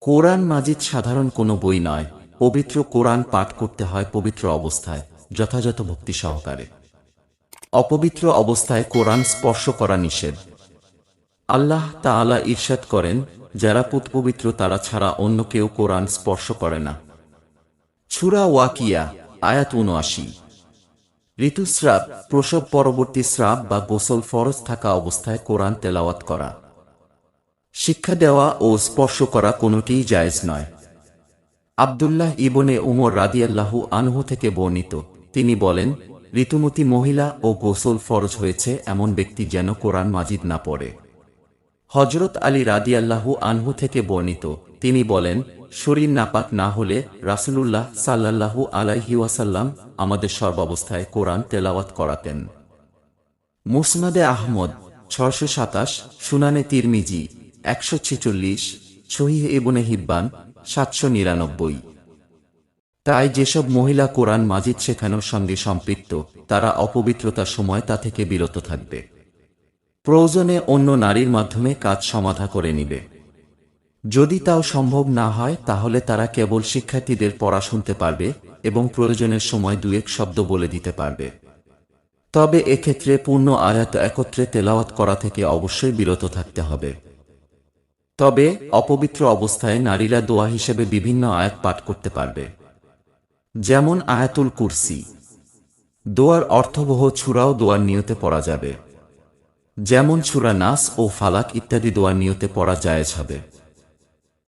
কোরআন মাজিদ সাধারণ কোনো বই নয়, পবিত্র কোরআন পাঠ করতে হয় পবিত্র অবস্থায়, যথাযথ ভক্তি সহকারে। অপবিত্র অবস্থায় কোরআন স্পর্শ করা নিষেধ। আল্লাহ তাআলা ইরশাদ করেন, যারা পুতপবিত্র তারা ছাড়া অন্য কেউ কোরআন স্পর্শ করে না। সূরা ওয়াকিয়া, আয়াত ৭৯। ঋতুস্রাব, প্রসব পরবর্তী স্রাব বা গোসল ফরজ থাকা অবস্থায় কোরআন তেলাওয়াত করা। শিক্ষা দেওয়া ও স্পর্শ করা কোনোটিই জায়েজ নয়। আব্দুল্লাহ ইবনে উমর রাদিয়াল্লাহু আনহু থেকে বর্ণিত, তিনি বলেন, ঋতুমতী মহিলা ও গোসল ফরজ হয়েছে এমন ব্যক্তি যেন কোরআন মাজিদ না পড়ে। হযরত আলী রাদিয়াল্লাহু আনহু থেকে বর্ণিত, তিনি বলেন, শরীর নাপাক না হলে রাসূলুল্লাহ সাল্লাল্লাহু আলাইহি ওয়াসাল্লাম আমাদের সর্বাবস্থায় কোরআন তেলাওয়াত করাতেন। মুসনাদে আহমদ ৬২৭, সুনানে তিরমিজি ১৪৬, সহিহ ইবনে হিব্বান ৭৯৯। তাই যেসব মহিলা কোরআন মাজিদ শেখানোর সঙ্গে সম্পৃক্ত, তারা অপবিত্রতার সময় তা থেকে বিরত থাকবে। প্রয়োজনে অন্য নারীর মাধ্যমে কাজ সমাধা করে নিবে। যদি তাও সম্ভব না হয় তাহলে তারা কেবল শিক্ষার্থীদের পড়া শুনতে পারবে এবং প্রয়োজনের সময় দুয়েক শব্দ বলে দিতে পারবে। তবে এক্ষেত্রে পূর্ণ আয়াত একত্রে তেলাওয়াত করা থেকে অবশ্যই বিরত থাকতে হবে। তবে অপবিত্র অবস্থায় নারীরা দোয়া হিসেবে বিভিন্ন আয়াত পাঠ করতে পারবে, যেমন আয়াতুল কুরসি। দোয়ার অর্থবহ সূরাও দোয়ার নিয়তে পড়া যাবে, যেমন সূরা নাস ও ফালাক ইত্যাদি দোয়ার নিয়তে পড়া জায়েজ হবে।